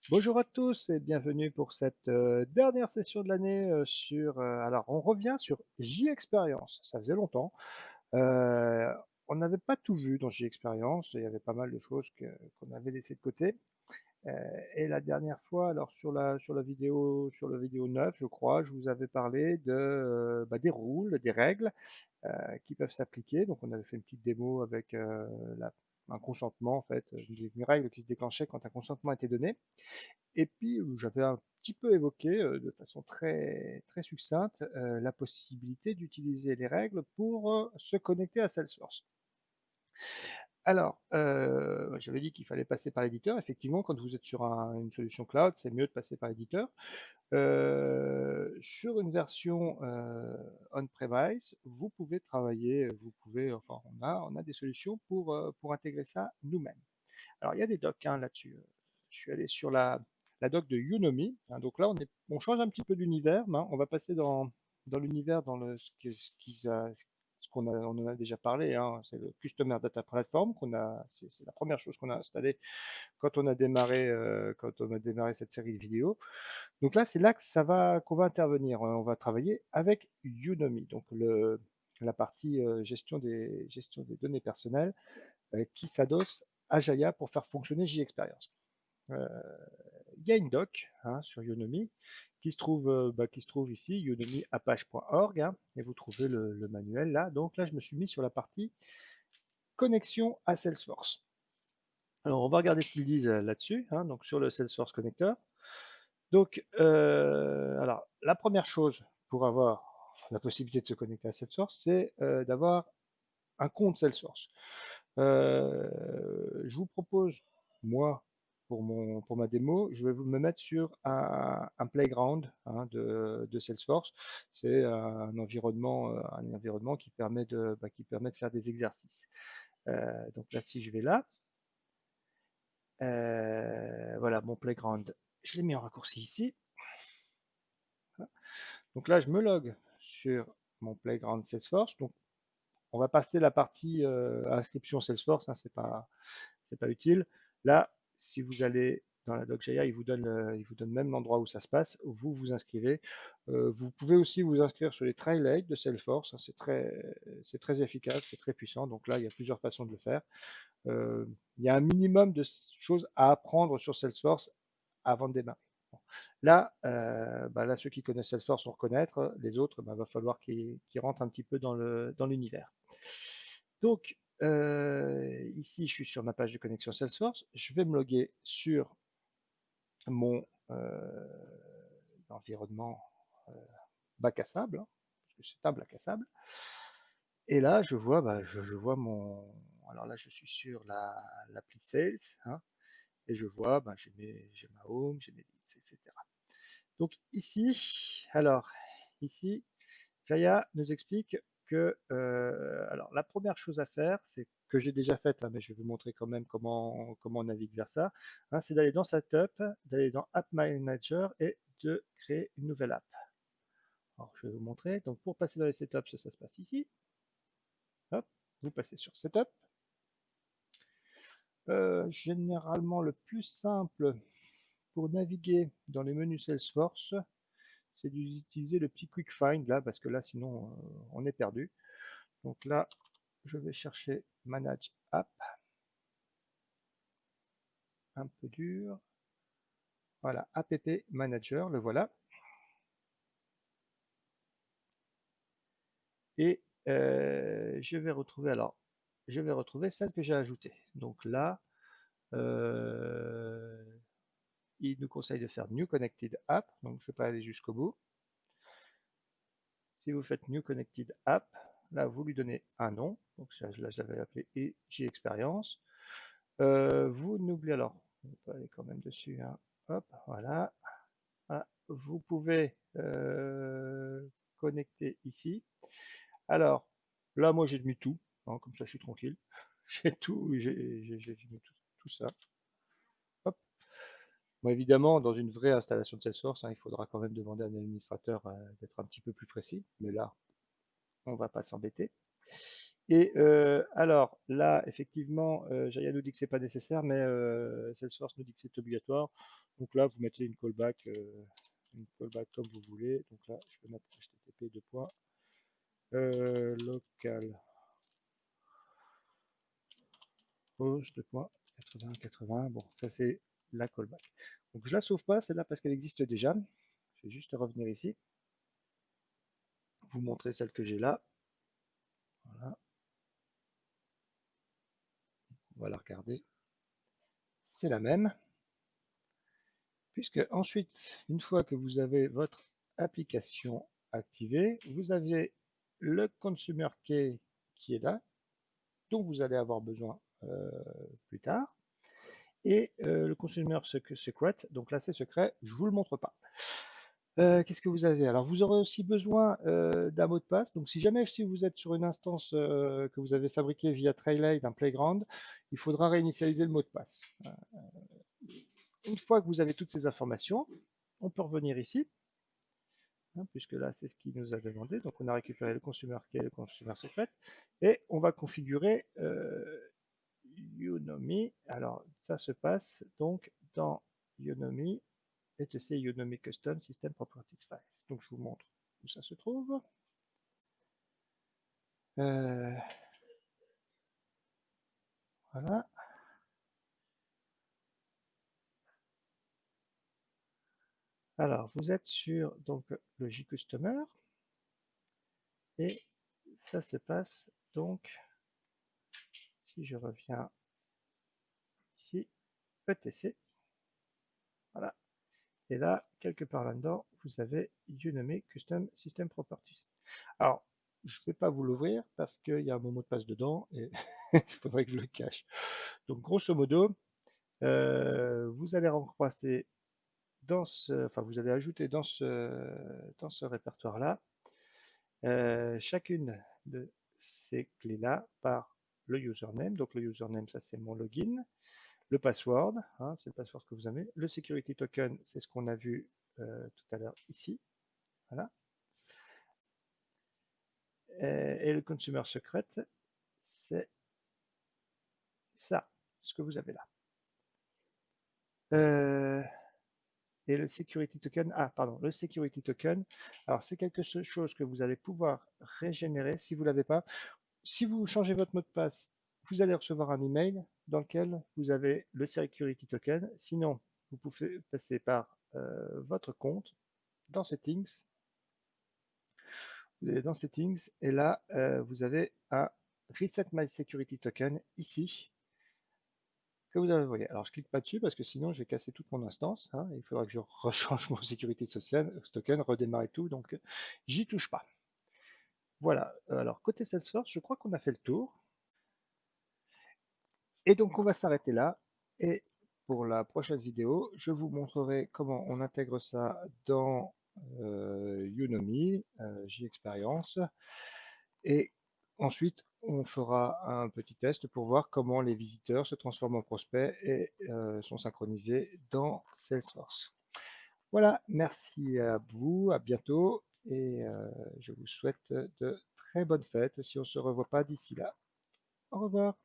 Bonjour à tous et bienvenue pour cette dernière session de l'année alors on revient sur J-Experience. Ça faisait longtemps. Euh, on n'avait pas tout vu dans J-Experience. Il y avait pas mal de choses qu'on avait laissées de côté. Euh, et la dernière fois, alors sur la vidéo 9, je crois, je vous avais parlé des rôles, des règles qui peuvent s'appliquer. Donc on avait fait une petite démo avec un consentement en fait, une règle qui se déclenchait quand un consentement était donné. Et puis, j'avais un petit peu évoqué, de façon très, très succincte, la possibilité d'utiliser les règles pour se connecter à Salesforce. Alors, j'avais dit qu'il fallait passer par l'éditeur. Effectivement, quand vous êtes sur une solution cloud, c'est mieux de passer par l'éditeur. Sur une version on-premise, vous pouvez travailler, enfin, on a des solutions pour intégrer ça nous-mêmes. Alors, il y a des docs hein, là-dessus. Je suis allé sur la doc de Unomi. Hein, donc là, on change un petit peu d'univers. Hein, on va passer dans l'univers, dans on en a déjà parlé. Hein, c'est le Customer Data Platform c'est la première chose qu'on a installée quand on a démarré cette série de vidéos. Donc là, c'est là que qu'on va intervenir. On va travailler avec Unomi, donc la partie gestion des données personnelles qui s'adosse à Jaya pour faire fonctionner J-Experience. Euh, Il y a une doc hein, sur Unomi qui se trouve ici, unomiapache.org, hein, et vous trouvez le manuel là. Donc là, je me suis mis sur la partie connexion à Salesforce. Alors, on va regarder ce qu'ils disent là-dessus, hein, donc sur le Salesforce Connector. Donc, alors, la première chose pour avoir la possibilité de se connecter à Salesforce, c'est d'avoir un compte Salesforce. Je vous propose, moi, pour ma démo, je vais me mettre sur un playground hein, de Salesforce. C'est un environnement qui permet de faire des exercices. Donc là, si je vais là, voilà mon playground. Je l'ai mis en raccourci ici. Donc là, je me log sur mon playground Salesforce. Donc, on va passer la partie inscription Salesforce, hein, c'est pas utile. Là, si vous allez dans la doc.js, il vous donne même l'endroit où ça se passe. Vous vous inscrivez. Vous pouvez aussi vous inscrire sur les trailheads de Salesforce. Hein, c'est très efficace, c'est très puissant. Donc là, il y a plusieurs façons de le faire. Il y a un minimum de choses à apprendre sur Salesforce avant de démarrer. Bon. Là, là, ceux qui connaissent Salesforce vont reconnaître. Les autres, va falloir qu'ils rentrent un petit peu dans l'univers. Donc, ici, je suis sur ma page de connexion Salesforce. Je vais me loguer sur mon environnement euh, bac à sable, hein, parce que c'est un bac à sable. Et là, je vois Alors là, je suis sur l'appli Sales, hein, et je vois, j'ai ma home, j'ai mes leads, etc. Donc ici, Jaya nous explique que la première chose à faire, c'est que j'ai déjà faite, hein, mais je vais vous montrer quand même comment on navigue vers ça, hein, c'est d'aller dans Setup, d'aller dans App Manager et de créer une nouvelle app. Alors, je vais vous montrer. Donc, pour passer dans les setups, ça se passe ici. Hop, vous passez sur Setup. Généralement, le plus simple pour naviguer dans les menus Salesforce, c'est d'utiliser le petit Quick Find là, parce que là, sinon, on est perdu. Donc là, je vais chercher Manage App, un peu dur. Voilà, App Manager, le voilà. Et je vais retrouver celle que j'ai ajoutée. Donc là, euh, il nous conseille de faire New Connected App. Donc je ne vais pas aller jusqu'au bout. Si vous faites New Connected App, là, vous lui donnez un nom. Donc là, je l'avais appelé J-Experience. Vous n'oubliez alors, on peut aller quand même dessus. Hein. Hop, voilà. Ah, vous pouvez connecter ici. Alors, là, moi, j'ai mis tout. Hein, comme ça, je suis tranquille. J'ai tout, j'ai mis tout ça. Hop. Bon, évidemment, dans une vraie installation de Salesforce, hein, il faudra quand même demander à un administrateur d'être un petit peu plus précis. Mais là, on va pas s'embêter. Et alors là, effectivement, Jaya nous dit que c'est pas nécessaire, mais Salesforce nous dit que c'est obligatoire. Donc là, vous mettez une callback comme vous voulez. Donc là, je peux mettre HTTP deux points, local host deux points 80 Bon, ça c'est la callback. Donc je la sauve pas celle-là parce qu'elle existe déjà. Je vais juste revenir ici, vous montrer celle que j'ai là. Voilà, on va la regarder. C'est la même. Puisque ensuite, une fois que vous avez votre application activée, vous avez le consumer key qui est là, dont vous allez avoir besoin plus tard, et le consumer secret, donc là c'est secret, je ne vous le montre pas. Qu'est-ce que vous avez? Alors vous aurez aussi besoin d'un mot de passe. Donc si vous êtes sur une instance que vous avez fabriquée via Trailhead, un playground, il faudra réinitialiser le mot de passe. Une fois que vous avez toutes ces informations, on peut revenir ici, hein, puisque là c'est ce qu'il nous a demandé. Donc on a récupéré le consumer key et le consumer secret, et on va configurer Unomi. Alors ça se passe donc dans Unomi, etc Unomi Custom System Properties Files. Donc je vous montre où ça se trouve. Euh, voilà. Alors vous êtes sur donc le JCustomer, et ça se passe donc, si je reviens ici, ETC, voilà. Et là, quelque part là-dedans, vous avez Unomi Custom System Properties. Alors, je ne vais pas vous l'ouvrir parce qu'il y a un mot de passe dedans et il faudrait que je le cache. Donc, grosso modo, vous allez recroiser enfin, vous allez ajouter dans ce répertoire-là chacune de ces clés-là par le username. Donc, le username, ça c'est mon login. Le password, hein, c'est le password que vous avez. Le security token, c'est ce qu'on a vu tout à l'heure ici. Voilà. Et le consumer secret, c'est ça, ce que vous avez là. Euh, et le security token, ah pardon, le security token, alors c'est quelque chose que vous allez pouvoir régénérer si vous ne l'avez pas. Si vous changez votre mot de passe, vous allez recevoir un email dans lequel vous avez le security token. Sinon, vous pouvez passer par votre compte dans Settings. Vous allez dans Settings et là, vous avez un Reset My Security Token ici que vous avez envoyé. Alors, je clique pas dessus parce que sinon, je vais casser toute mon instance, hein. Il faudra que je rechange mon Security Token, redémarrer tout. Donc, j'y touche pas. Voilà. Alors, côté Salesforce, je crois qu'on a fait le tour. Et donc, on va s'arrêter là. Et pour la prochaine vidéo, je vous montrerai comment on intègre ça dans Unomi, J-Experience. Et ensuite, on fera un petit test pour voir comment les visiteurs se transforment en prospects et sont synchronisés dans Salesforce. Voilà, merci à vous, à bientôt et je vous souhaite de très bonnes fêtes si on ne se revoit pas d'ici là. Au revoir.